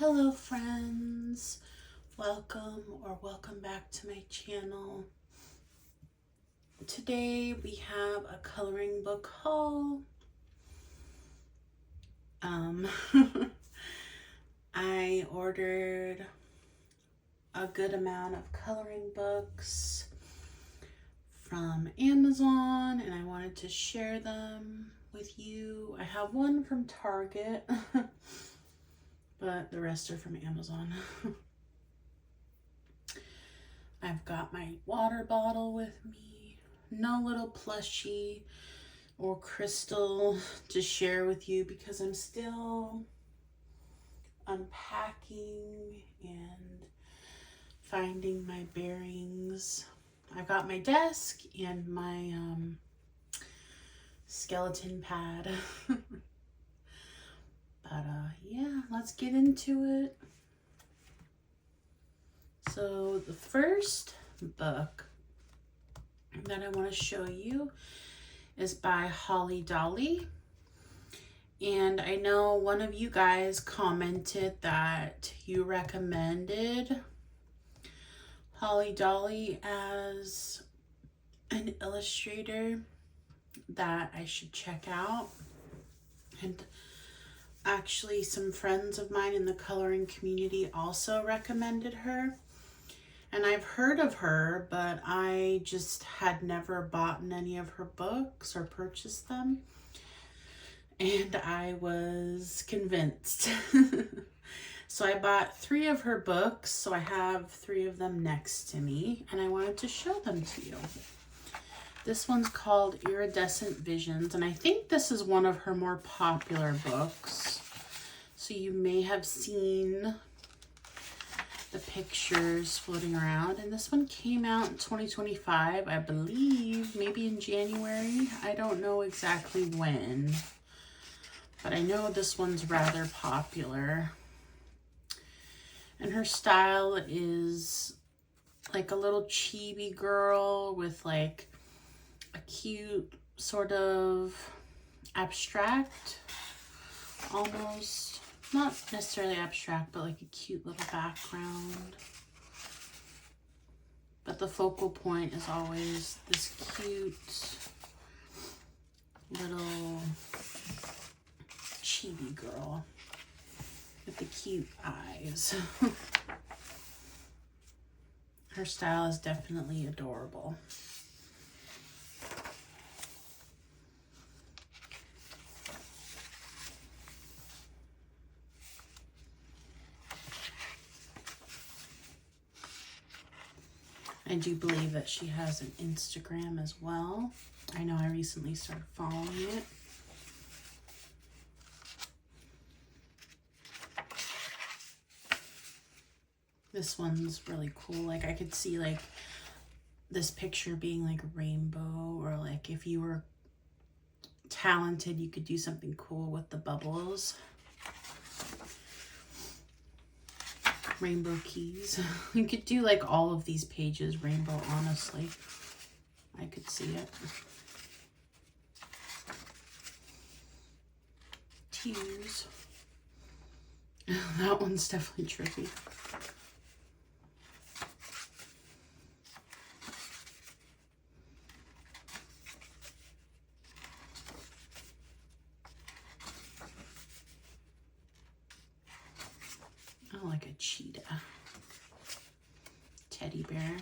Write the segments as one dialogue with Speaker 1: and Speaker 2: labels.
Speaker 1: Hello friends, welcome back to my channel. Today we have a coloring book haul. I ordered a good amount of coloring books from Amazon and I wanted to share them with you. I have one from Target, but the rest are from Amazon. I've got my water bottle with me, no little plushie or crystal to share with you because I'm still unpacking and finding my bearings. I've got my desk and my skeleton pad. But yeah, let's get into it. So the first book that I want to show you is by Dolly. And I know one of you guys commented that you recommended Dolly as an illustrator that I should check out. And actually some friends of mine in the coloring community also recommended her. And I've heard of her, but I just had never bought any of her books or purchased them. And I was convinced. So I bought 3 of her books. So I have 3 of them next to me and I wanted to show them to you. This one's called Iridescent Visions, and I think this is one of her more popular books. So you may have seen the pictures floating around. And this one came out in 2025, I believe, maybe in January. I don't know exactly when, but I know this one's rather popular. And her style is like a little chibi girl with like a cute sort of abstract, almost, not necessarily abstract, but like a cute little background. But the focal point is always this cute little chibi girl with the cute eyes. Her style is definitely adorable. I do believe that she has an Instagram as well. I know I recently started following it. This one's really cool. Like I could see like this picture being like rainbow, or like if you were talented, you could do something cool with the bubbles. Rainbow keys. You could do like all of these pages rainbow, honestly. I could see it. Tears. That one's definitely trippy. Oh, like a cheetah. Teddy bear.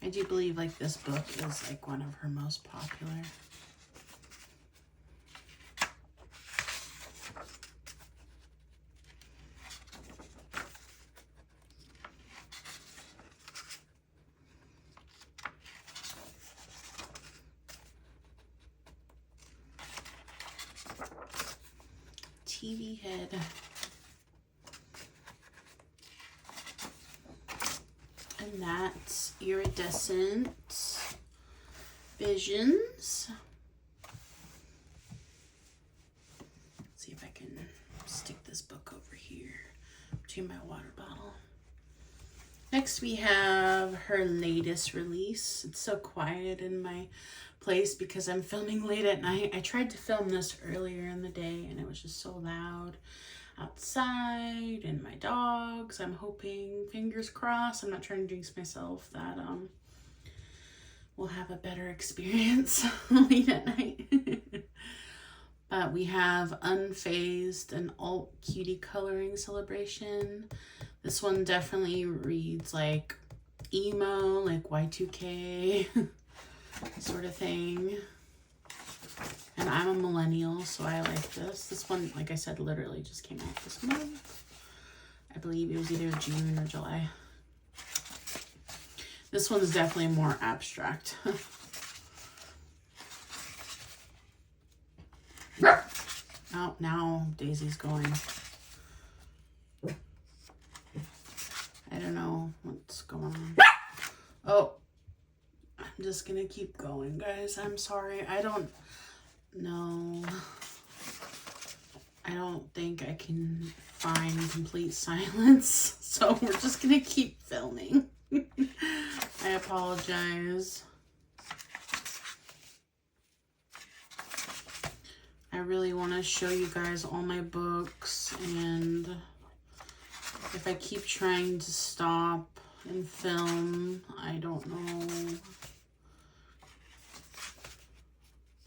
Speaker 1: I do believe like this book is like one of her most popular. TV head. And that's Iridescent Visions. Let's see if I can stick this book over here to my water bottle. Next we have her latest release. It's so quiet in my place because I'm filming late at night. I tried to film this earlier in the day and it was just so loud outside and my dogs. I'm hoping, fingers crossed, I'm not trying to jinx myself, that we'll have a better experience late at night. But we have Unfazed, an alt cutie coloring celebration. This one definitely reads like emo, like Y2K sort of thing. And I'm a millennial, so I like this. This one, like I said, literally just came out this month. I believe it was either June or July. This one's definitely more abstract. Oh, now Daisy's going. I don't know what's going on. Oh, I'm just gonna keep going, guys. I'm sorry. I don't know. I don't think I can find complete silence, so we're just gonna keep filming. I apologize. I really want to show you guys all my books, and if I keep trying to stop and film, I don't know.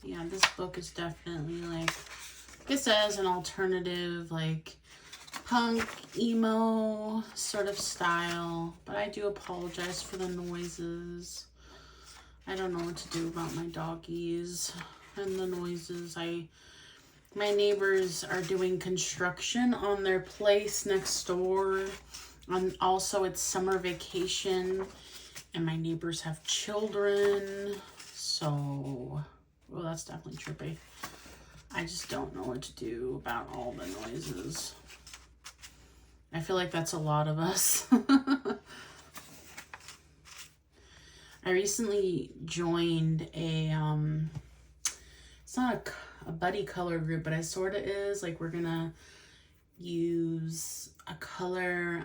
Speaker 1: Yeah, this book is definitely like it says an alternative, like punk, emo sort of style, but I do apologize for the noises. I don't know what to do about my doggies and the noises. My neighbors are doing construction on their place next door. And also it's summer vacation and my neighbors have children. So, well, that's definitely trippy. I just don't know what to do about all the noises. I feel like that's a lot of us. I recently joined a, it's not a buddy color group, but it sort of is. Like, we're gonna use a color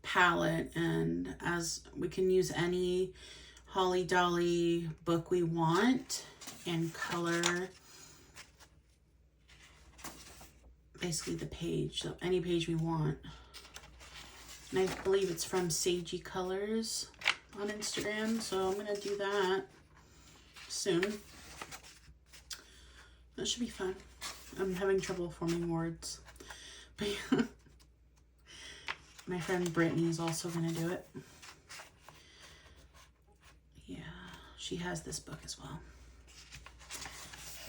Speaker 1: palette, and as we can use any Holly Dolly book we want and color basically the page, so any page we want. And I believe it's from Sagey Colors on Instagram, so I'm gonna do that soon. That should be fun. I'm having trouble forming words, but yeah. My friend Brittany is also gonna do it. Yeah, she has this book as well.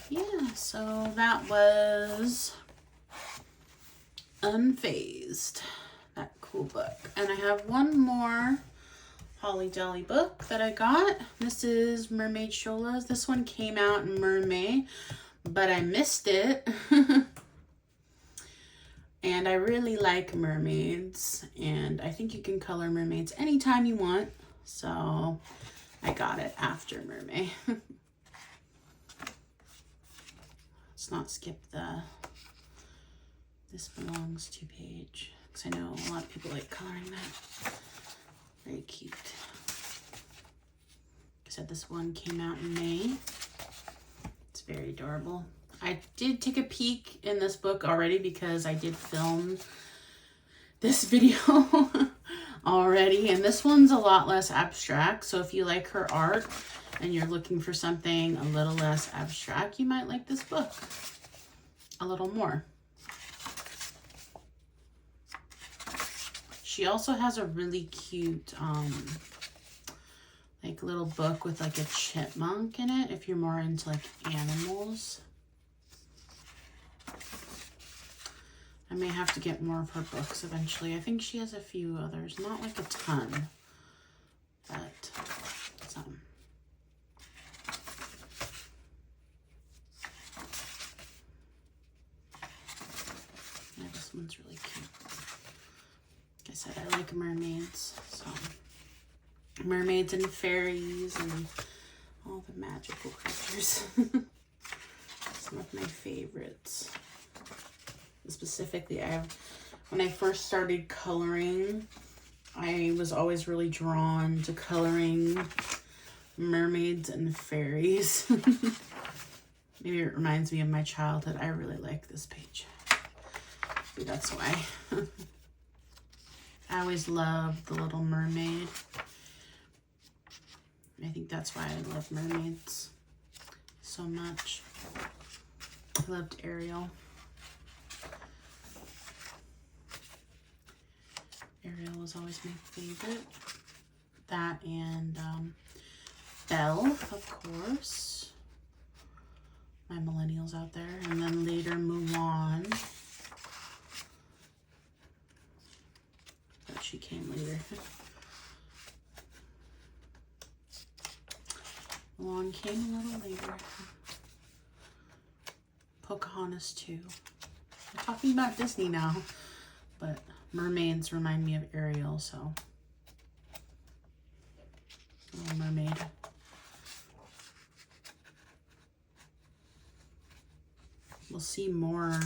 Speaker 1: Yeah, so that was Unfazed, that cool book. And I have one more Holly Dolly book that I got. This is Mermaid Sholas. This one came out in Mermaid, but I missed it. And I really like mermaids, and I think you can color mermaids anytime you want. So I got it after Mermaid. Let's not skip this belongs to page, because I know a lot of people like coloring that. Very cute. Like I said, this one came out in May. It's very adorable. I did take a peek in this book already because I did film this video already, and this one's a lot less abstract. So if you like her art and you're looking for something a little less abstract, you might like this book a little more. She also has a really cute like little book with like a chipmunk in it if you're more into like animals. I may have to get more of her books eventually. I think she has a few others, not like a ton, but some. Yeah, this one's really cute. Like I said, I like mermaids, so mermaids and fairies and all the magical creatures. Some of my favorites. Specifically, I have when I first started coloring, I was always really drawn to coloring mermaids and fairies. Maybe it reminds me of my childhood. I really like this page. Maybe that's why. I always loved the Little Mermaid. I think that's why I love mermaids so much. I loved Ariel. Ariel was always my favorite. That and Belle, of course. My millennials out there. And then later Mulan. But she came later. Mulan came a little later. Pocahontas too. We're talking about Disney now, but mermaids remind me of Ariel, so Little Mermaid. We'll see more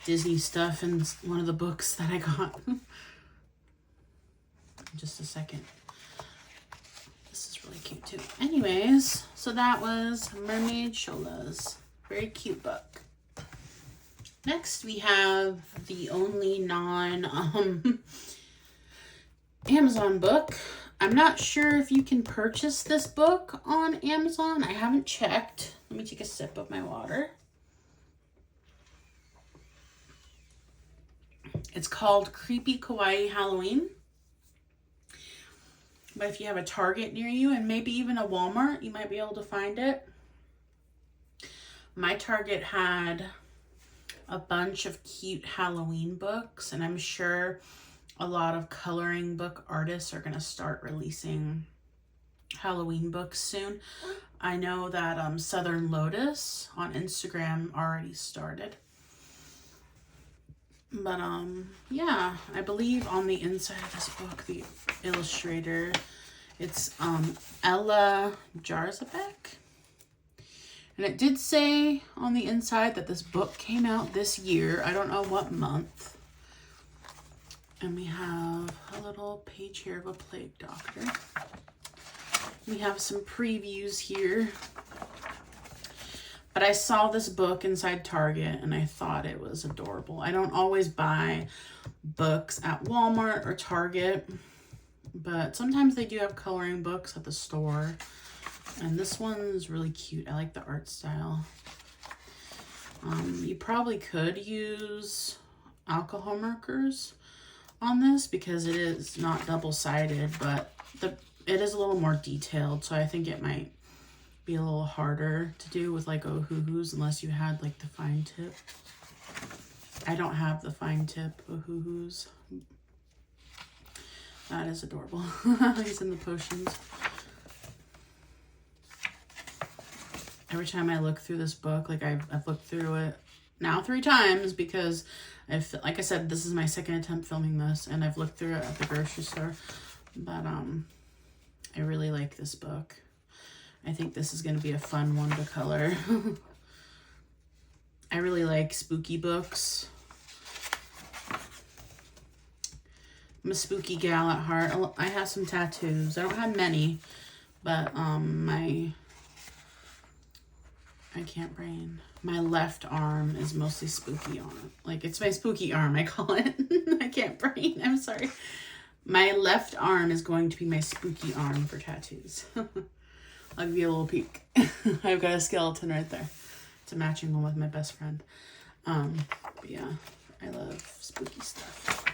Speaker 1: Disney stuff in one of the books that I got. In just a second. This is really cute too. Anyways, so that was Mermaid Shoals. Very cute book. Next we have the only Amazon book. I'm not sure if you can purchase this book on Amazon. I haven't checked. Let me take a sip of my water. It's called Creepy Kawaii Halloween. But if you have a Target near you and maybe even a Walmart, you might be able to find it. My Target had a bunch of cute Halloween books, and I'm sure a lot of coloring book artists are going to start releasing Halloween books soon. I know that Southern Lotus on Instagram already started. But yeah, I believe on the inside of this book, the illustrator, it's Ella Jarzabek. And it did say on the inside that this book came out this year. I don't know what month. And we have a little page here of a plague doctor. We have some previews here. But I saw this book inside Target and I thought it was adorable. I don't always buy books at Walmart or Target, but sometimes they do have coloring books at the store. And this one's really cute. I like the art style. You probably could use alcohol markers on this because it is not double-sided, but it is a little more detailed, so I think it might be a little harder to do with like Ohuhus unless you had like the fine tip. I don't have the fine tip Ohuhus. That is adorable. He's in the potions. Every time I look through this book, like I've looked through it now 3 times because like I said, this is my second attempt filming this, and I've looked through it at the grocery store. But I really like this book. I think this is going to be a fun one to color. I really like spooky books. I'm a spooky gal at heart. I have some tattoos. I don't have many, but my left arm is mostly spooky arm. Like, it's my spooky arm, I call it. I can't brain. I'm sorry. My left arm is going to be my spooky arm for tattoos. I'll give you a little peek. I've got a skeleton right there. It's a matching one with my best friend. But yeah, I love spooky stuff.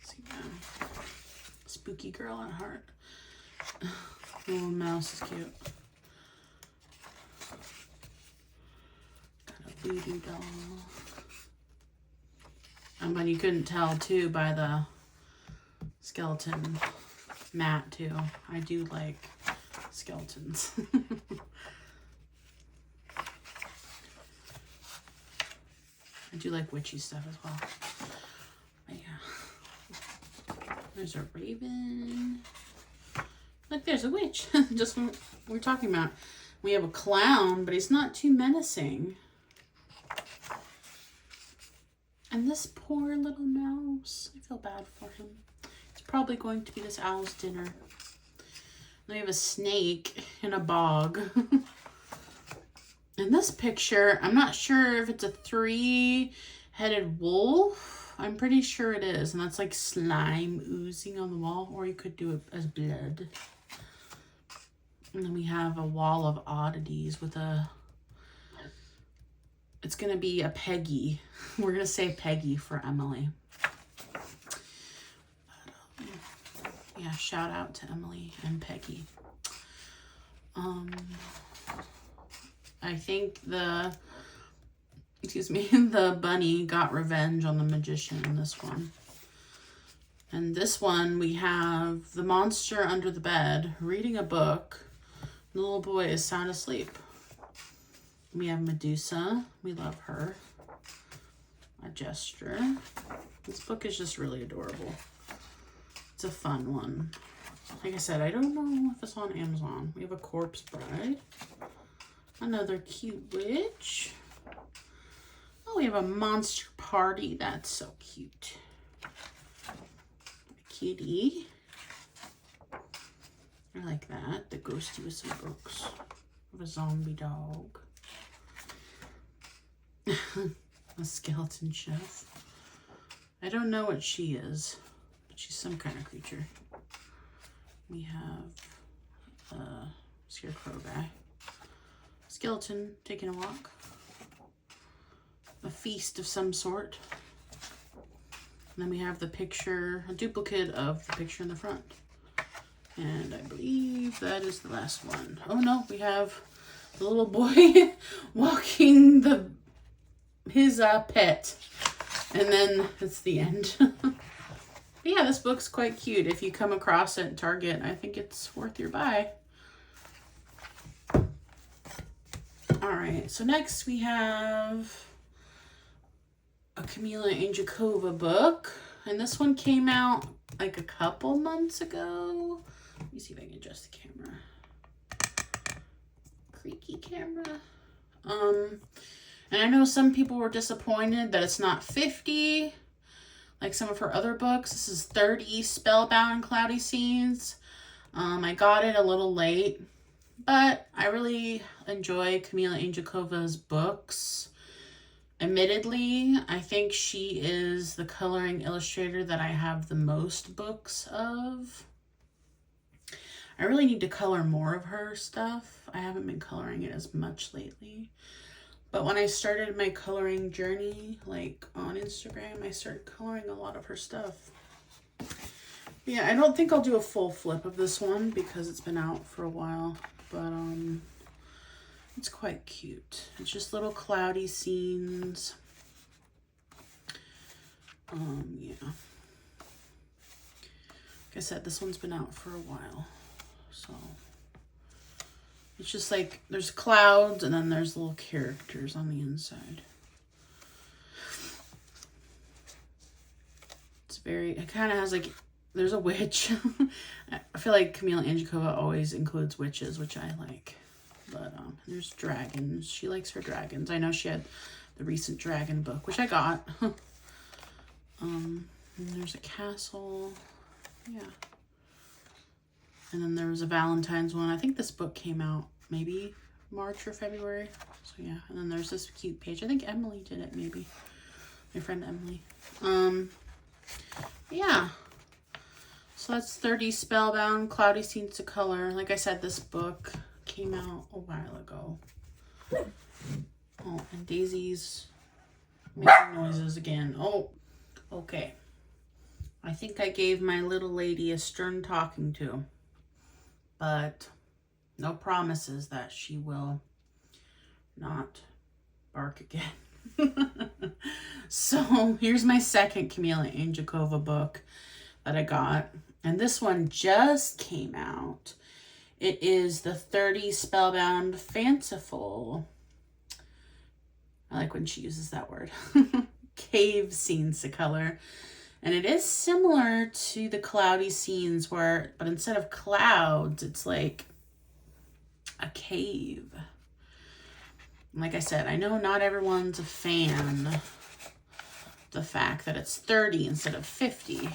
Speaker 1: So yeah, spooky girl at heart. Little mouse is cute. Got a voodoo doll. And you couldn't tell too by the skeleton mat too. I do like skeletons. I do like witchy stuff as well. But yeah. There's a raven. Look, there's a witch. Just what we're talking about. We have a clown, but he's not too menacing. And this poor little mouse, I feel bad for him. It's probably going to be this owl's dinner. Then we have a snake in a bog. In this picture, I'm not sure if it's a 3-headed wolf. I'm pretty sure it is. And that's like slime oozing on the wall. Or you could do it as blood. And then we have a wall of oddities with a... It's going to be a Peggy. We're going to say Peggy for Emily. Yeah, shout out to Emily and Peggy. I think the bunny got revenge on the magician in this one. And this one, we have the monster under the bed reading a book. The little boy is sound asleep. We have Medusa. We love her. A gesture. This book is just really adorable. It's a fun one. Like I said, I don't know if it's on Amazon. We have a corpse bride. Another cute witch. Oh, we have a monster party. That's so cute. A kitty. I like that. The ghosty with some books. Of a zombie dog. A skeleton chef. I don't know what she is, but she's some kind of creature. We have a scarecrow guy. Skeleton taking a walk. A feast of some sort. And then we have the picture, a duplicate of the picture in the front. And I believe that is the last one. Oh no, we have the little boy walking his pet. And then it's the end. But yeah, this book's quite cute. If you come across it at Target, I think it's worth your buy. Alright, so next we have a Kameliya Angelkova book. And this one came out like a couple months ago. Let me see if I can adjust the camera. Creaky camera. And I know some people were disappointed that it's not 50 like some of her other books. This is 30 spellbound cloudy scenes. I got it a little late, but I really enjoy Kameliya Angelkova's books. Admittedly, I think she is the coloring illustrator that I have the most books of. I really need to color more of her stuff. I haven't been coloring it as much lately. But when I started my coloring journey, like on Instagram, I started coloring a lot of her stuff. Yeah, I don't think I'll do a full flip of this one because it's been out for a while. But it's quite cute. It's just little cloudy scenes. Yeah. Like I said, this one's been out for a while. So it's just like there's clouds and then there's little characters on the inside. It's it kind of has like, there's a witch. I feel like Kameliya Angelkova always includes witches, which I like. But there's dragons. She likes her dragons. I know she had the recent dragon book, which I got. And there's a castle. Yeah. And then there was a Valentine's one. I think this book came out maybe March or February. So yeah. And then there's this cute page. I think Emily did it maybe. My friend Emily. Yeah. So that's 30 spellbound cloudy scenes to color. Like I said, this book came out a while ago. Oh, and Daisy's making noises again. Oh, okay. I think I gave my little lady a stern talking to. But no promises that she will not bark again. So here's my second Kameliya Angelkova book that I got. And this one just came out. It is the 30 Spellbound Fanciful. I like when she uses that word. Cave scenes to color. And it is similar to the cloudy scenes but instead of clouds, it's like a cave. Like I said, I know not everyone's a fan the fact that it's 30 instead of 50.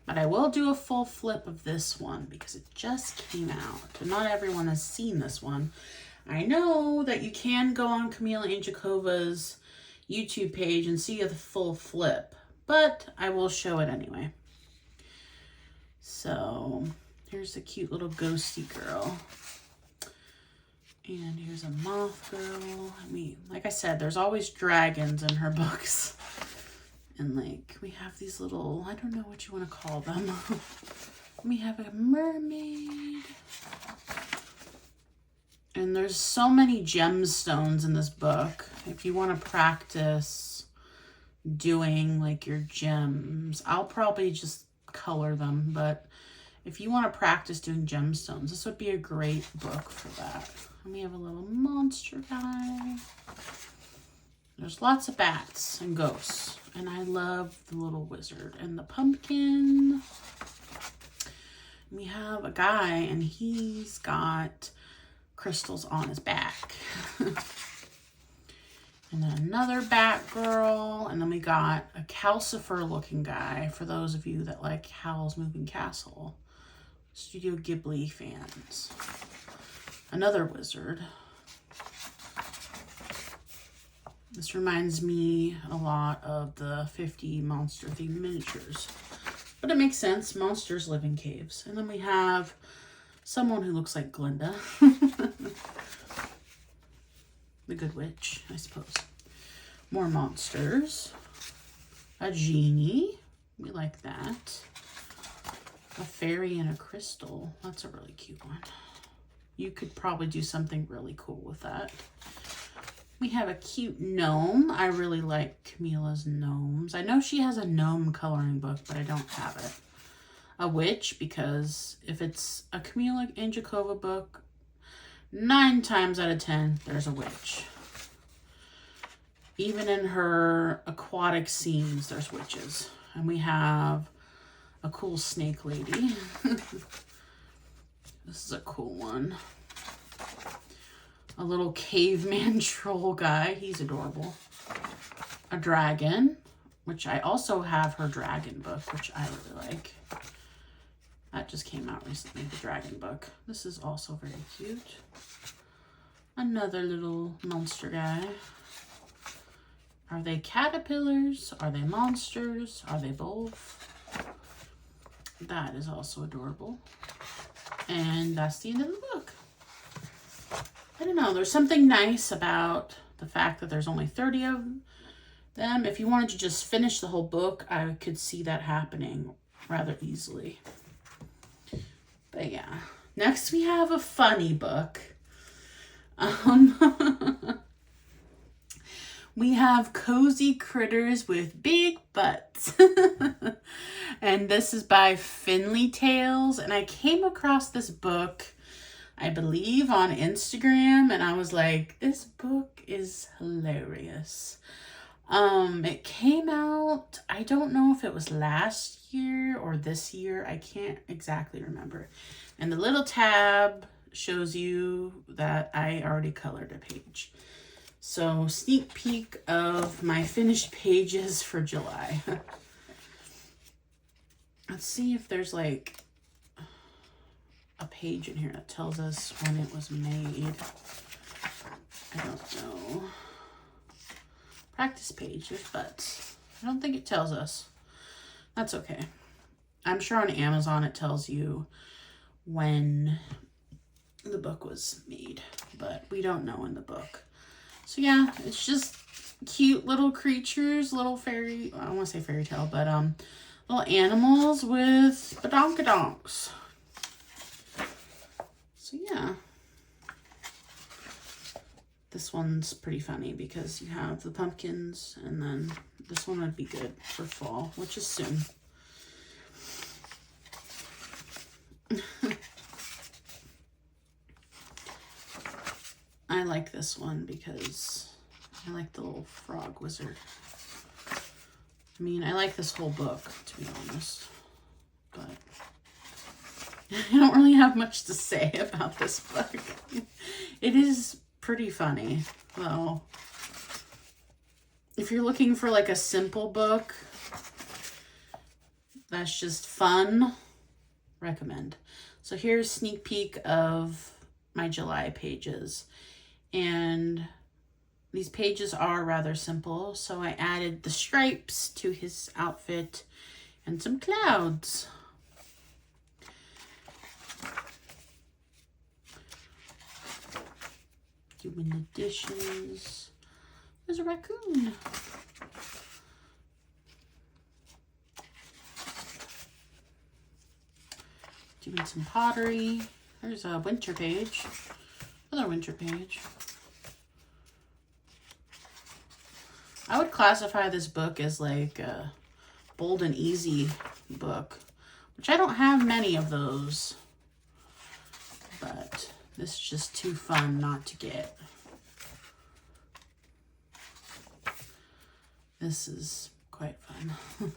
Speaker 1: But I will do a full flip of this one because it just came out. And not everyone has seen this one. I know that you can go on Kameliya Angelkova's YouTube page and see a full flip, but I will show it anyway. So here's a cute little ghosty girl. And here's a moth girl. I mean, like I said, there's always dragons in her books. And like, we have these little, I don't know what you want to call them. We have a mermaid. And there's so many gemstones in this book. If you want to practice doing like your gems, I'll probably just color them. But if you want to practice doing gemstones, this would be a great book for that. And we have a little monster guy. There's lots of bats and ghosts. And I love the little wizard and the pumpkin. We have a guy and he's got crystals on his back. And then another bat girl. And then we got a Calcifer looking guy for those of you that like Howl's Moving Castle. Studio Ghibli fans. Another wizard. This reminds me a lot of the 50 monster themed miniatures. But it makes sense. Monsters live in caves. And then we have someone who looks like Glinda. The Good Witch, I suppose. More monsters. A genie. We like that. A fairy and a crystal. That's a really cute one. You could probably do something really cool with that. We have a cute gnome. I really like Kameliya's gnomes. I know she has a gnome coloring book, but I don't have it. A witch, because if it's a Kameliya Angelkova book, 9 times out of 10, there's a witch. Even in her aquatic scenes, there's witches. And we have a cool snake lady. This is a cool one. A little caveman troll guy. He's adorable. A dragon, which I also have her dragon book, which I really like. That just came out recently, the dragon book. This is also very cute. Another little monster guy. Are they caterpillars? Are they monsters? Are they both? That is also adorable. And that's the end of the book. I don't know. There's something nice about the fact that there's only 30 of them. If you wanted to just finish the whole book, I could see that happening rather easily. But yeah. Next we have a funny book. We have Cozy Critters with Big Butts. And this is by Finley Tales. And I came across this book, I believe, on Instagram. And I was like, this book is hilarious. It came out, I don't know if it was last year or this year. I can't exactly remember. And the little tab shows you that I already colored a page. So, sneak peek of my finished pages for July. Let's see if there's like a page in here that tells us when it was made. I don't know. Practice pages, but I don't think it tells us. That's okay. I'm sure on Amazon it tells you when the book was made, but we don't know in the book. So yeah, it's just cute little creatures, little fairy, I don't want to say fairy tale, but little animals with badonkadonks. So yeah. This one's pretty funny because you have the pumpkins, and then this one would be good for fall, which is soon. I like this one because I like the little frog wizard. I mean, I like this whole book, to be honest, but I don't really have much to say about this book. It is pretty funny, though. if you're looking for like a simple book that's just fun, recommend. So here's a sneak peek of my July pages. And these pages are rather simple. So I added the stripes to his outfit and some clouds. Doing the dishes. There's a raccoon. Doing some pottery. There's a winter page. Another winter page. I would classify this book as like a bold and easy book, which I don't have many of those, but this is just too fun not to get. This is quite fun.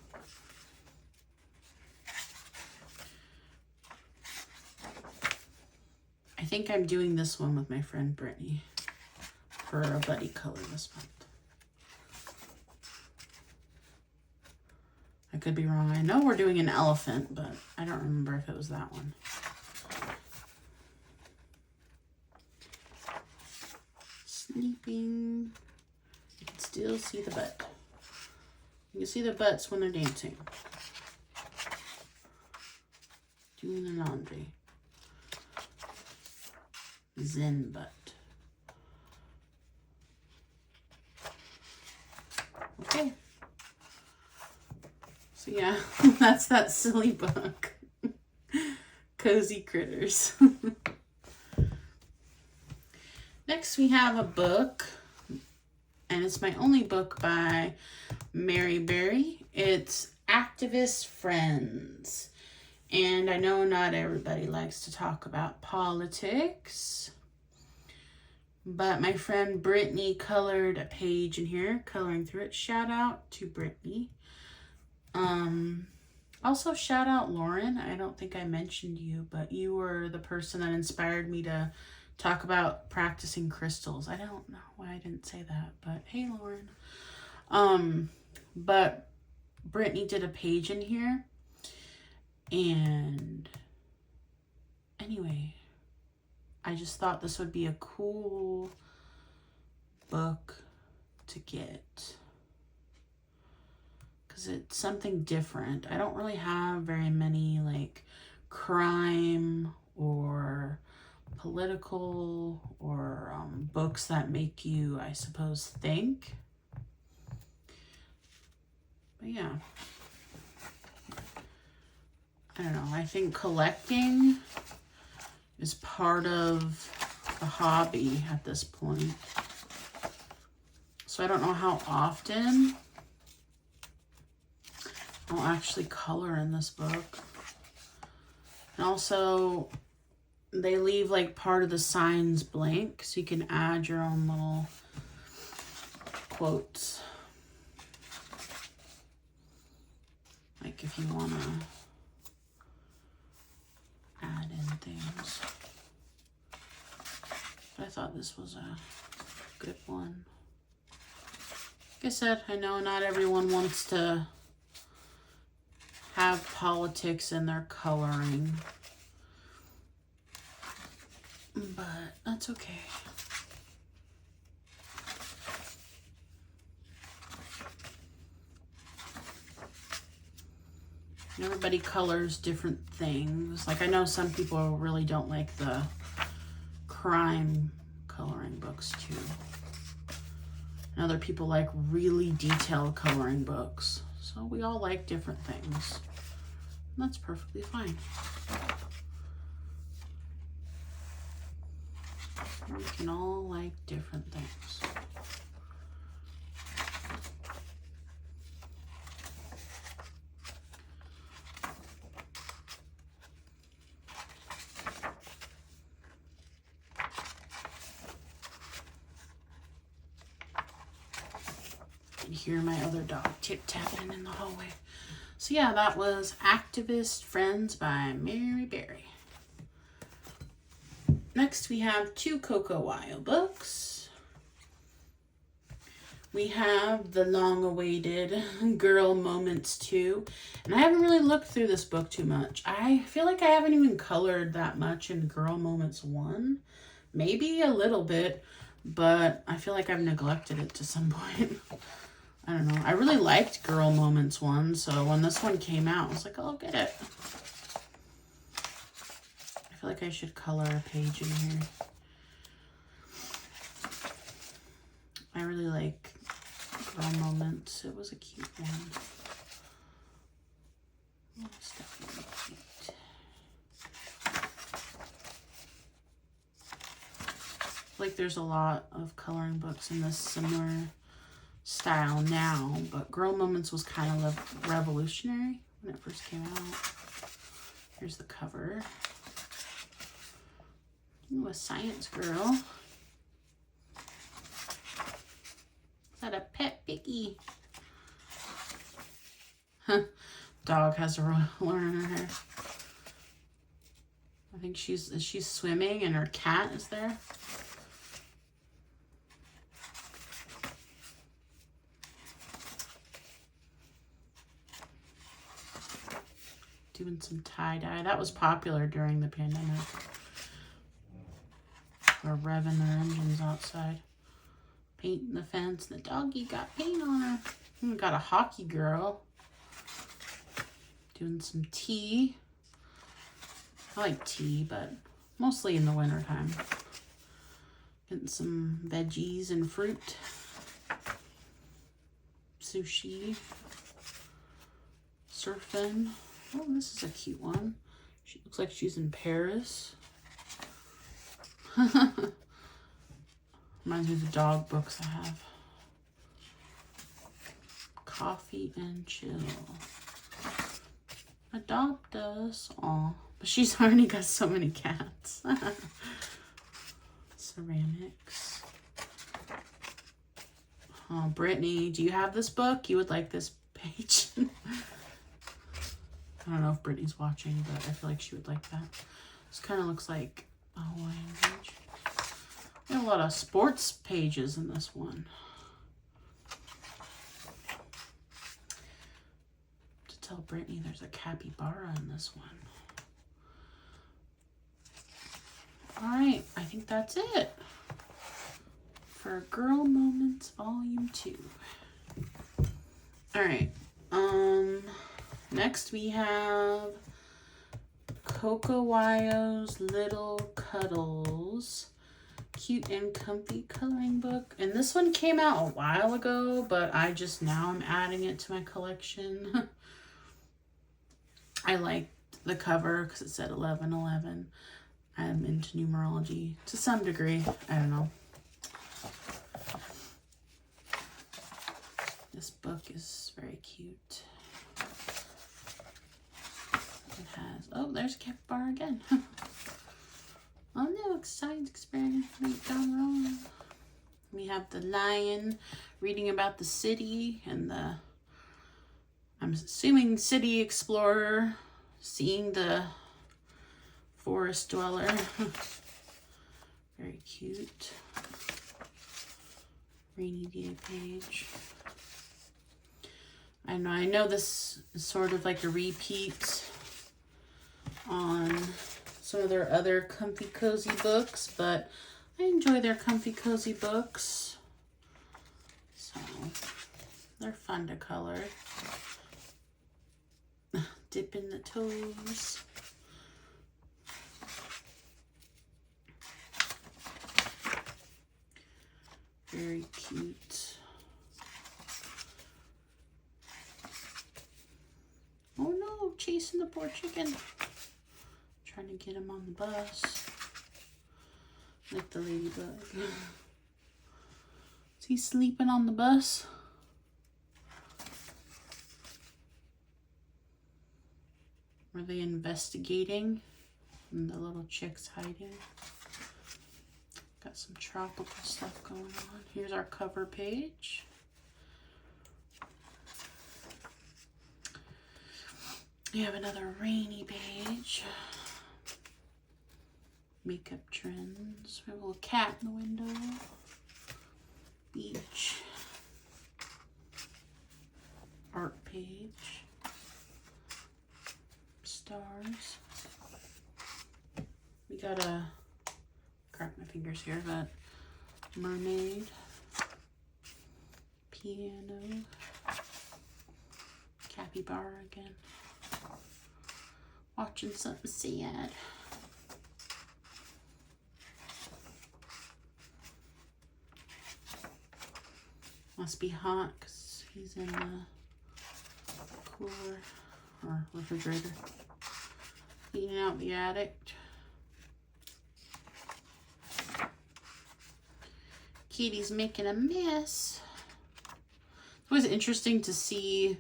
Speaker 1: I think I'm doing this one with my friend Brittany for a buddy color this month. I could be wrong. I know we're doing an elephant, but I don't remember if it was that one. Sleeping. You can still see the butt. You can see the butts when they're dancing. Doing the laundry. Zen butt. Okay. So yeah, that's that silly book. Cozy Critters. Next we have a book, and it's my only book by Mary Berry. It's Activist Friends. And I know not everybody likes to talk about politics, but my friend Brittany colored a page in here, coloring through it. Shout out to Brittany. Also shout out Lauren. I don't think I mentioned you, but you were the person that inspired me to talk about practicing crystals. I don't know why I didn't say that, but hey, Lauren. But Brittany did a page in here. And anyway, I just thought this would be a cool book to get, because it's something different. I don't really have very many like crime or political or books that make you, I suppose, think. But yeah. I don't know, I think collecting is part of the hobby at this point. So I don't know how often I'll actually color in this book. And also, they leave like part of the signs blank, so you can add your own little quotes. Like if you want to add in things. But I thought this was a good one. Like I said, I know not everyone wants to have politics in their coloring, but that's okay. Everybody colors different things. Like I know some people really don't like the crime coloring books too. And other people like really detailed coloring books. So we all like different things. And that's perfectly fine. We can all like different things. Hear my other dog tip-tapping in the hallway. So yeah, that was Activist Friends by Mary Berry. Next we have two Coco Wyo books. we have the long-awaited Girl Moments 2. And I haven't really looked through this book too much. I feel like I haven't even colored that much in Girl Moments 1. Maybe a little bit, but I feel like I've neglected it to some point. I don't know. I really liked Girl Moments 1, so when this one came out, I was like, oh, I'll get it. I feel like I should color a page in here. I really like Girl Moments. It was a cute one. Oh, it's definitely cute. Like there's a lot of coloring books in this similar style now, but Girl Moments was kind of revolutionary when it first came out. Here's the cover. Ooh, a science girl. That a pet piggy. Dog has a roller in her hair. I think she's swimming and her cat is there. Doing some tie-dye. That was popular during the pandemic. We're revving their engines outside. Painting the fence. The doggy got paint on her. We got a hockey girl. Doing some tea. I like tea, but mostly in the wintertime. Getting some veggies and fruit. Sushi. Surfing. Oh, this is a cute one. She looks like she's in Paris. Reminds me of the dog books I have. Coffee and chill. Adopt us. Aw. But she's already got so many cats. Ceramics. Oh, Brittany, do you have this book? You would like this page. I don't know if Brittany's watching, but I feel like she would like that. This kind of looks like a Hawaiian page. We have a lot of sports pages in this one. To tell Brittany there's a capybara in this one. All right, I think that's it for Girl Moments Volume 2. All right, next we have Coco Wyo's Little Cuddles. Cute and comfy coloring book. And this one came out a while ago, but I just now am adding it to my collection. I liked the cover because it said 1111. I'm into numerology to some degree. I don't know. This book is very cute. It has, oh, there's a capybara again. Oh no, science experiment gone wrong. We have the lion reading about the city and the, I'm assuming, city explorer seeing the forest dweller. Very cute. Rainy day page. I know this is sort of like a repeat on some of their other comfy cozy books, but I enjoy their comfy cozy books, so they're fun to color. Dip in the toes. Very cute. Oh no, chasing the poor chicken. Trying to get him on the bus. Like the ladybug. Is he sleeping on the bus? Were they investigating? And the little chick's hiding. Got some tropical stuff going on. Here's our cover page. We have another rainy page. Makeup trends. We have a little cat in the window. Beach. gotta crack my fingers here, but Mermaid, piano, capybara again. Watching something sad. Must be hot because he's in the cooler or refrigerator. Eating out the attic. Kitty's making a mess. It's always interesting to see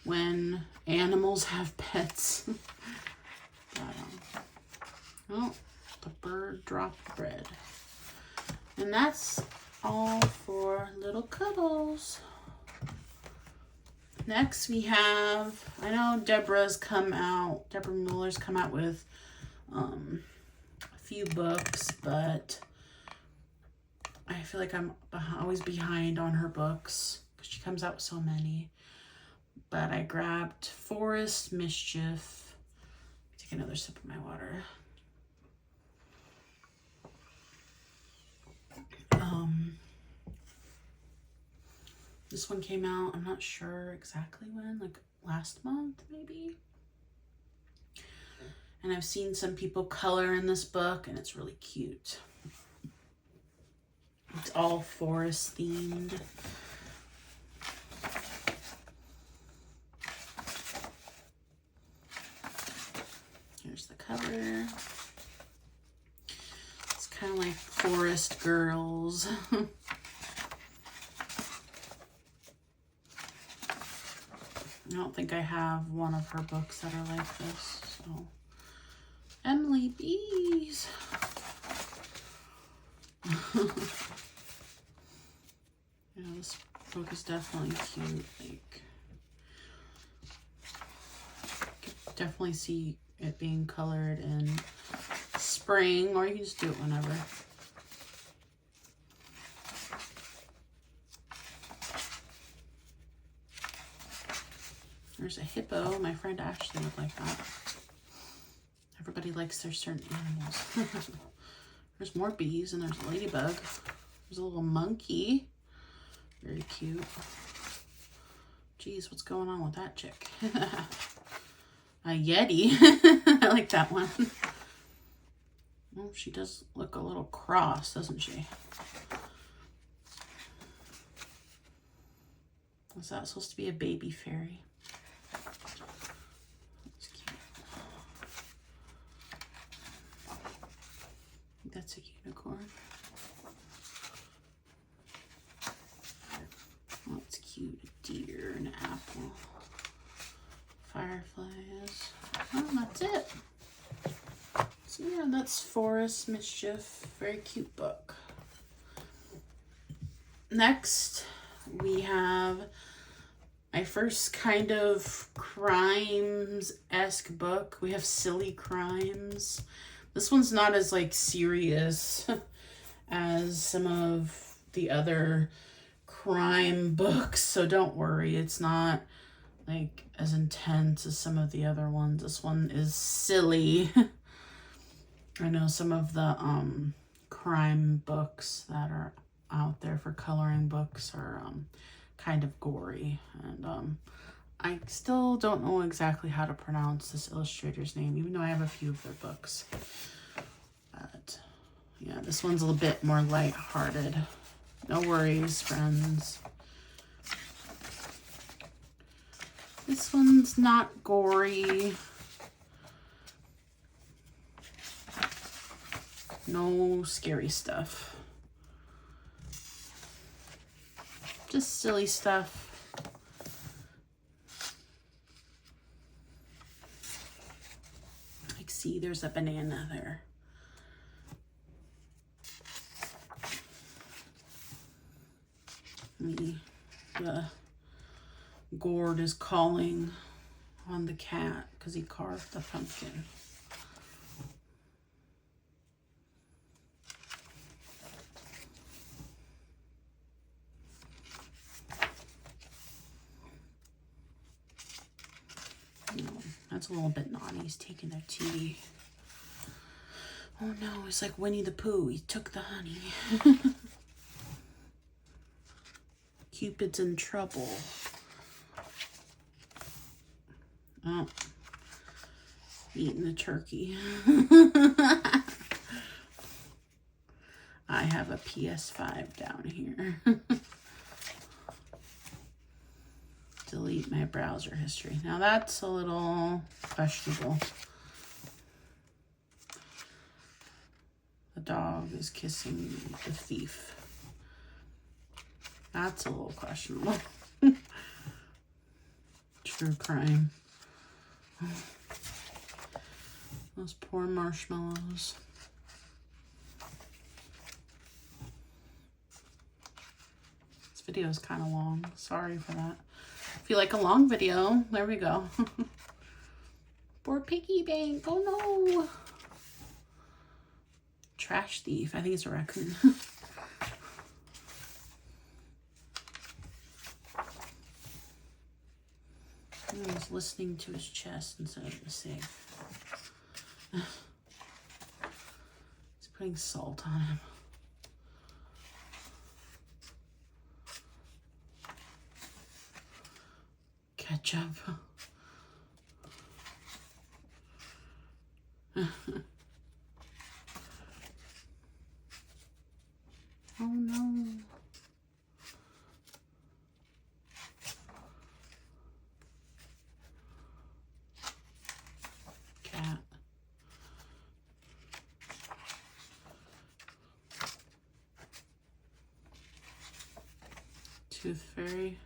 Speaker 1: when animals have pets. Oh, the bird dropped bread. And that's all for little cuddles. Next we have, I know Deborah Muller's come out with a few books, but I feel like I'm always behind on her books because she comes out with so many. But I grabbed Forest, Mischief. Take another sip of my water. This one came out, I'm not sure exactly when, like last month maybe. And I've seen some people color in this book and it's really cute. It's all forest themed. Here's the cover. It's kind of like Forest Girls. I don't think I have one of her books that are like this. So, Emily Bees. Yeah, this book is definitely cute. Like, you could definitely see it being colored in spring, or you can just do it whenever. There's a hippo. My friend Ashley would like that. Everybody likes their certain animals. There's more bees and there's a ladybug. There's a little monkey. Very cute. Geez, what's going on with that chick? A yeti. I like that one. Oh, she does look a little cross, doesn't she? Is that supposed to be a baby fairy? That's cute. I think that's a unicorn. Oh, it's cute. A deer, an apple. Fireflies. Oh, that's it. So yeah, that's Forest, Mischief. Very cute book. Next, we have my first kind of crimes-esque book. We have Silly Crimes. This one's not as like serious as some of the other crime books, so don't worry. It's not like as intense as some of the other ones. This one is silly. I know some of the crime books that are out there for coloring books are kind of gory, and I still don't know exactly how to pronounce this illustrator's name, even though I have a few of their books. But yeah, this one's a little bit more lighthearted. No worries, friends. This one's not gory. No scary stuff. Just silly stuff. Like, see, there's a banana there. The gourd is calling on the cat because he carved the pumpkin. That's a little bit naughty. He's taking their TV. Oh no, it's like Winnie the Pooh. He took the honey. Cupid's in trouble. Oh. Eating the turkey. I have a PS5 down here. Delete my browser history. Now that's a little questionable. The dog is kissing the thief. That's a little questionable. True crime. Those poor marshmallows. This video is kind of long. Sorry for that. If you like a long video, there we go. Poor piggy bank. Oh no. Trash thief. I think it's a raccoon. I was listening to his chest instead of the safe. He's putting salt on him. Ketchup. Oh no. Cat. Tooth fairy.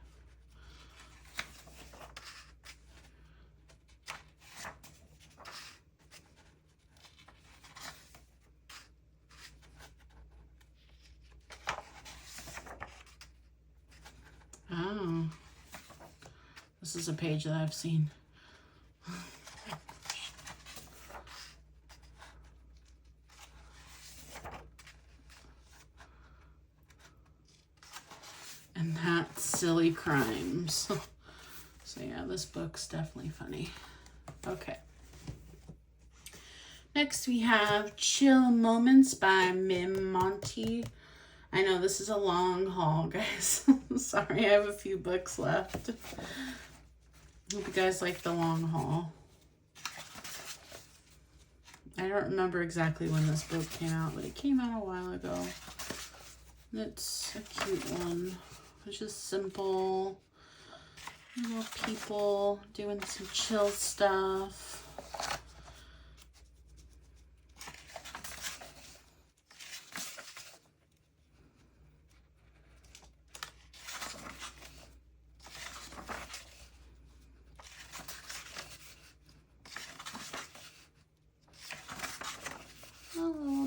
Speaker 1: Oh, this is a page that I've seen. And that's Silly Crimes. So yeah, this book's definitely funny. Okay. Next we have Chill Moments by Mim Monty. I know this is a long haul, guys. Sorry, I have a few books left. Hope you guys like the long haul. I don't remember exactly when this book came out, but it came out a while ago. It's a cute one. It's just simple. Little people doing some chill stuff.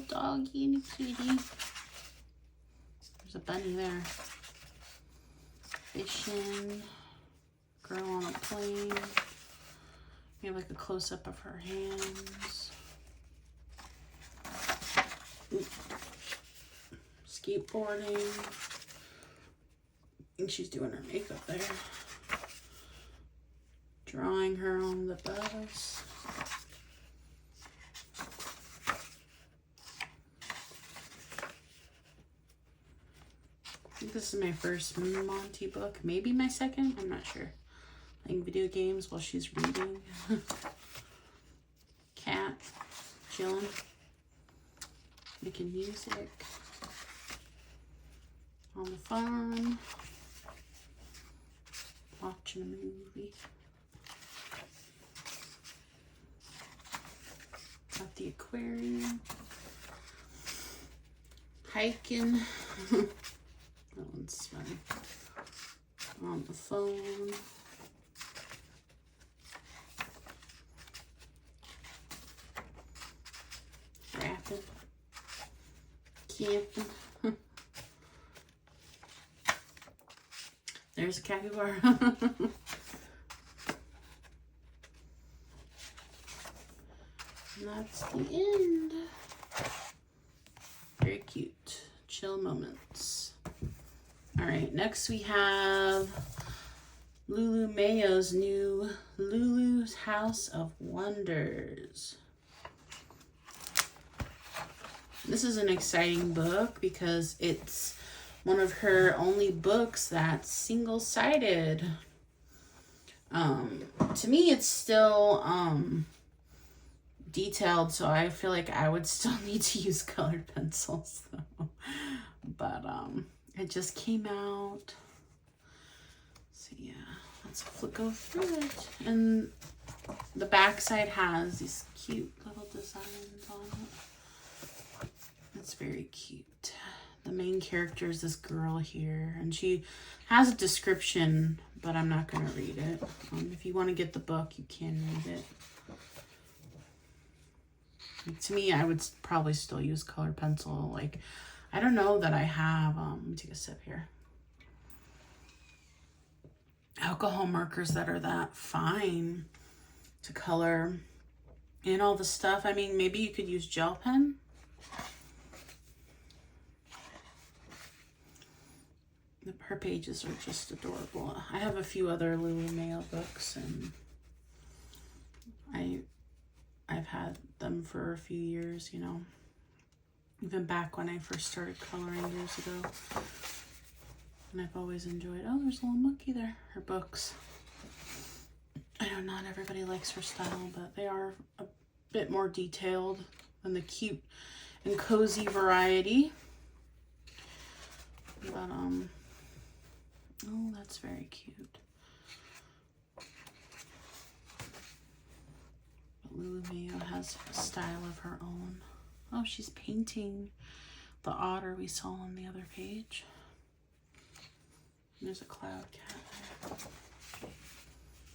Speaker 1: Doggy and a kitty. There's a bunny there. Fishing. Girl on a plane. We have like a close-up of her hands. Ooh. Skateboarding. I think she's doing her makeup there. Drawing her on the bus. I think this is my first Monty book. Maybe my second. I'm not sure. Playing video games while she's reading. Cat. Chilling. Making music. On the phone. Watching a movie. At the aquarium. Hiking. That one's funny. On the phone. Rapping. Camping. There's a capybara. And that's the end. Very cute. Chill moments. All right, next we have Lulu Mayo's new Lulu's House of Wonders. This is an exciting book because it's one of her only books that's single-sided. To me, it's still detailed, so I feel like I would still need to use colored pencils. So. But it just came out. So yeah, let's go through it. And the back side has these cute little designs on it. It's very cute. The main character is this girl here, and she has a description, but I'm not going to read it. If you want to get the book, you can read it. To me, I would probably still use colored pencil. Like, I don't know that I have, let me take a sip here, alcohol markers that are that fine to color in all the stuff. I mean, maybe you could use gel pen. Her pages are just adorable. I have a few other Lulu Mayo books, and I've had them for a few years, you know, even back when I first started coloring years ago. And I've always enjoyed, oh, there's a little monkey there, her books. I know not everybody likes her style, but they are a bit more detailed than the cute and cozy variety. But, oh, that's very cute. But Lulu Mayo has a style of her own. Oh, she's painting the otter we saw on the other page. There's a cloud cat there.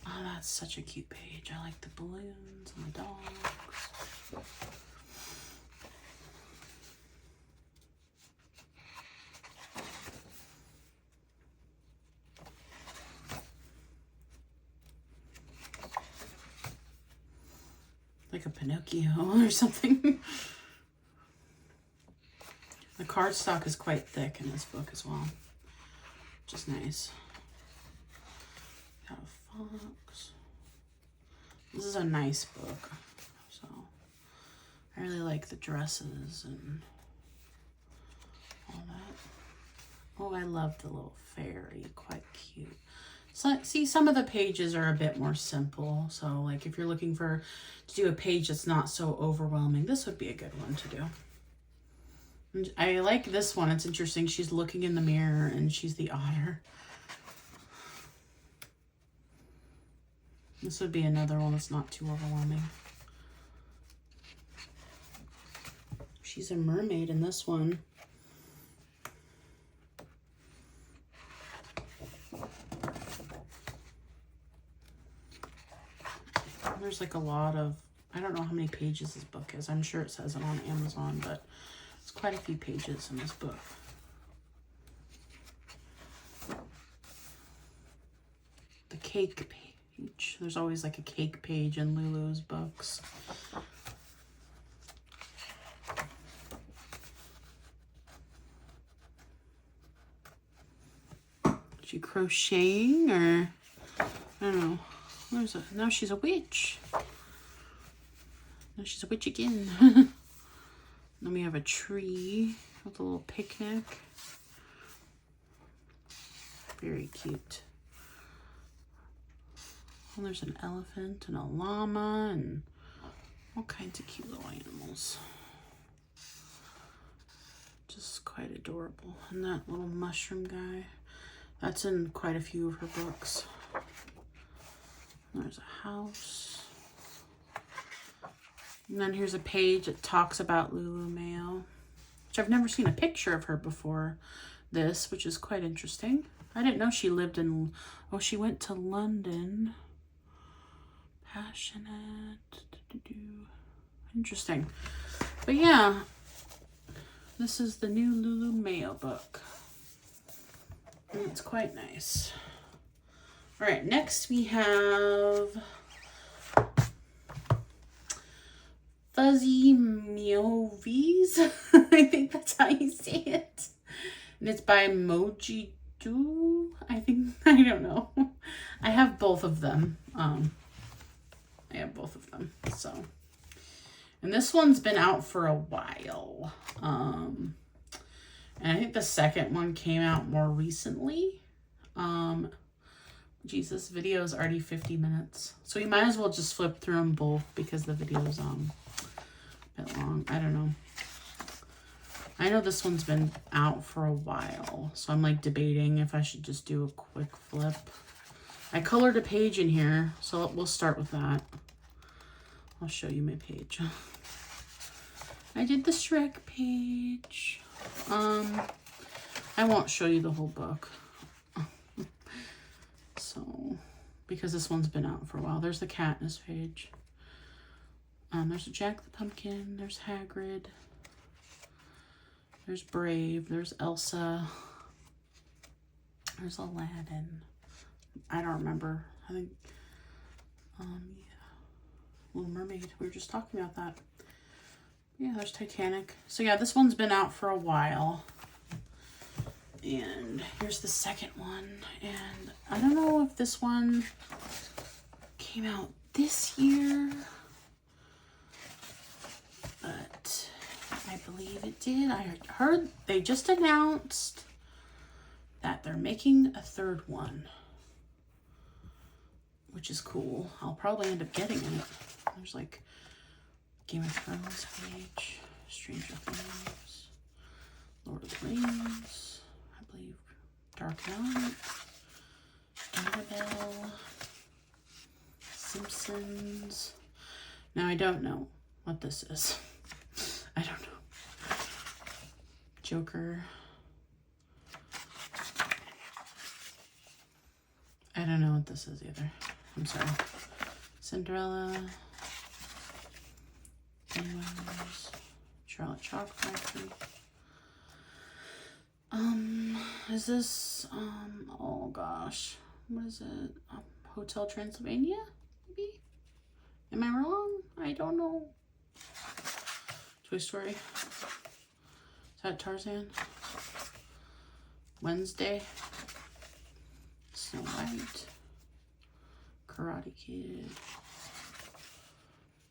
Speaker 1: Oh, that's such a cute page. I like the balloons and the dogs. Like a Pinocchio or something. The cardstock is quite thick in this book as well, which is nice. Got a fox. This is a nice book, so I really like the dresses and all that. Oh, I love the little fairy, quite cute. So, see, some of the pages are a bit more simple, so like if you're looking to do a page that's not so overwhelming, this would be a good one to do. And I like this one. It's interesting. She's looking in the mirror and she's the otter. This would be another one that's not too overwhelming. She's a mermaid in this one. There's like a lot of, I don't know how many pages this book is. I'm sure it says it on Amazon, but it's quite a few pages in this book. The cake page. There's always like a cake page in Lulu's books. Is she crocheting or, I don't know. Now she's a witch. Now she's a witch again. Then we have a tree with a little picnic. Very cute. And there's an elephant and a llama and all kinds of cute little animals. Just quite adorable. And that little mushroom guy. That's in quite a few of her books. There's a house. And then here's a page that talks about Lulu Mayo, which I've never seen a picture of her before this, which is quite interesting. I didn't know she lived in, oh, she went to London. Passionate. Interesting. But yeah, this is the new Lulu Mayo book. And it's quite nice. All right, next we have Fuzzy Meowvies. I think that's how you say it. And it's by Moji Do. I don't know. I have both of them. So. And this one's been out for a while. And I think the second one came out more recently. Geez, this video is already 50 minutes. So we might as well just flip through them both because the video is a bit long. I don't know. I know this one's been out for a while, so I'm like debating if I should just do a quick flip. I colored a page in here, so we'll start with that. I'll show you my page. I did the Shrek page. I won't show you the whole book. So, because this one's been out for a while. There's the Katniss page. There's a Jack the Pumpkin. There's Hagrid. There's Brave. There's Elsa. There's Aladdin. I don't remember. I think, yeah. Little Mermaid. We were just talking about that. Yeah, there's Titanic. So yeah, this one's been out for a while. And here's the second one. And I don't know if this one came out this year, but I believe it did. I heard they just announced that they're making a third one, which is cool. I'll probably end up getting it. There's like Game of Thrones page, Stranger Things, Lord of the Rings, I believe Dark Knight, Annabelle, Simpsons. Now I don't know what this is. I don't know. Joker. I don't know what this is either. I'm sorry. Cinderella. Anyways, Charlotte Chalk Factory. Is this, oh gosh, what is it? Hotel Transylvania, maybe? Am I wrong? I don't know. Toy Story. Is that Tarzan? Wednesday. Snow White. Karate Kid.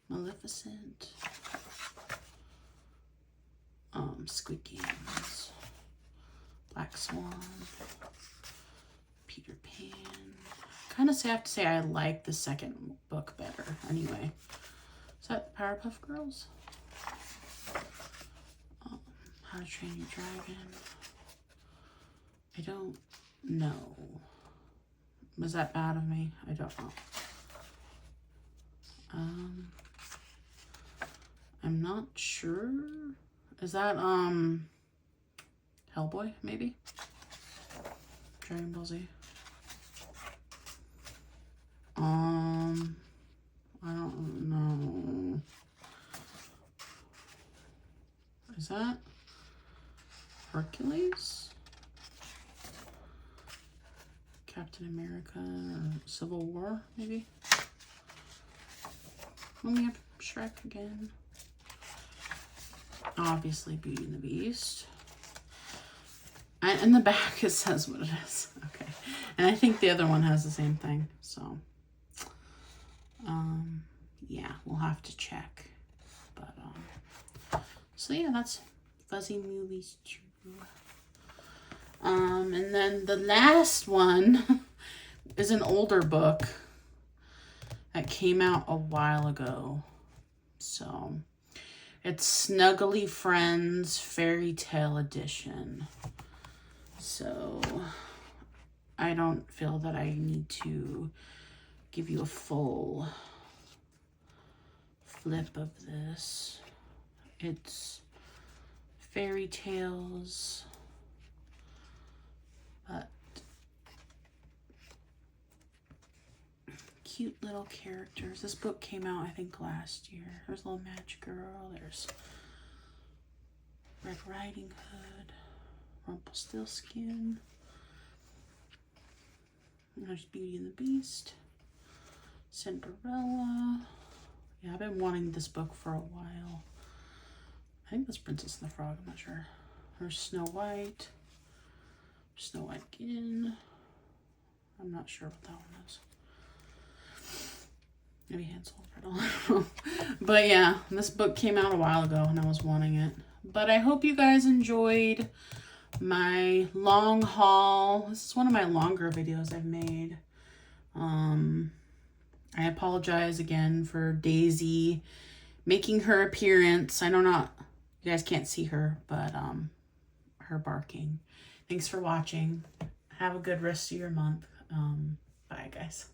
Speaker 1: Maleficent. Squid Games. Black Swan. Peter Pan. Kind of have to say I like the second book better anyway. Is that Powerpuff Girls? How to Train Your Dragon. I don't know. Was that bad of me? I don't know. I'm not sure. Is that Hellboy maybe? Dragon Ball Z. I don't know. Is that Hercules? Captain America or Civil War, maybe? Let me have Shrek again. Obviously Beauty and the Beast. And in the back it says what it is. Okay. And I think the other one has the same thing. So, yeah, we'll have to check. But, so yeah, that's Fuzzy Movies 2. And then the last one is an older book that came out a while ago. So it's Snuggly Friends Fairy Tale Edition. So I don't feel that I need to give you a full flip of this. It's fairy tales, but cute little characters. This book came out, I think, last year. There's Little Magic Girl. There's Red Riding Hood. Rumpelstiltskin. There's Beauty and the Beast. Cinderella. Yeah, I've been wanting this book for a while. I think that's Princess and the Frog, I'm not sure. There's Snow White. Snow White again. I'm not sure what that one is. Maybe Hansel and Gretel. But yeah, this book came out a while ago and I was wanting it. But I hope you guys enjoyed my long haul. This is one of my longer videos I've made. I apologize again for Daisy making her appearance. I know not, you guys can't see her, but her barking. Thanks for watching. Have a good rest of your month. Bye, guys.